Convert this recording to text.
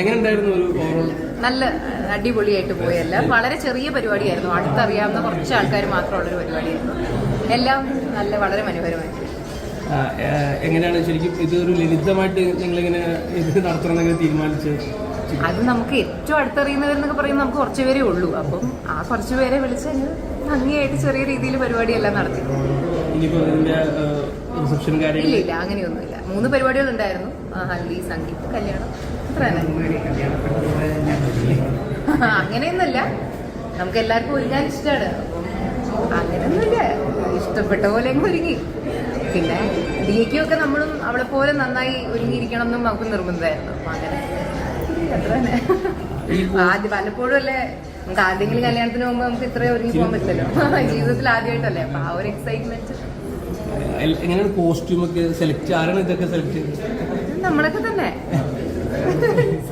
എങ്ങനെയുണ്ടായിരുന്നു ഒരു ഓവറോൾ? നല്ല അടിപൊളിയായിട്ട് പോയല്ല, വളരെ ചെറിയ പരിപാടിയായിരുന്നു, അടുത്തറിയാവുന്ന കുറച്ച് ആൾക്കാർ മാത്രമുള്ളൊരു പരിപാടിയായിരുന്നു. എല്ലാം വളരെ മനോഹരമായി. എങ്ങനെയാണ് ശരിക്കും ഇതൊരു ലളിതമായിട്ട് നിങ്ങളിങ്ങനെ ഇത് നടത്തണമെന്നൊക്കെ തീരുമാനിച്ചത്? അത് നമുക്ക് ഏറ്റവും അടുത്തറിയുന്നവരെന്നൊക്കെ പറയുമ്പോൾ നമുക്ക് കുറച്ച് പേരേ ഉള്ളൂ. അപ്പം ആ കുറച്ച് പേരെ വിളിച്ച് ഭംഗിയായിട്ട് ചെറിയ രീതിയിൽ പരിപാടിയെല്ലാം നടത്തി. ഇല്ല അങ്ങനെയൊന്നുമില്ല. 3 പരിപാടികളുണ്ടായിരുന്നു. ഹൽദി, സംഗീത്, കല്യാണം, അത്ര തന്നെ. അങ്ങനെയൊന്നുമില്ല, നമുക്ക് എല്ലാവർക്കും ഒരുങ്ങാൻ ഇഷ്ടമാണ്. അപ്പം അങ്ങനെയൊന്നുമില്ല, ഇഷ്ടപ്പെട്ട പോലെ അങ്ങ് ഒരുങ്ങി. പിന്നെ ഡിയൊക്കെ നമ്മളും അവളെ പോലെ നന്നായി ഒരുങ്ങിയിരിക്കണം എന്നും നമുക്ക് നിർബന്ധമായിരുന്നു. അപ്പം അങ്ങനെ അത്ര തന്നെ. ആദ്യം പലപ്പോഴും അല്ലേ നമുക്ക് ആദ്യമെങ്കിലും കല്യാണത്തിന് പോകുമ്പോൾ നമുക്ക് ഇത്രയും ഒരുങ്ങി പോകാൻ പറ്റില്ലല്ലോ. ജീവിതത്തിൽ ആദ്യമായിട്ടല്ലേ, അപ്പൊ ആ ഒരു എക്സൈറ്റ്മെന്റ്. എങ്ങനെയാണ് കോസ്റ്റ്യൂമൊക്കെ സെലക്ട്? ആരാണ് ഇതൊക്കെ സെലക്ട് ചെയ്തത്? നമ്മളൊക്കെ തന്നെ.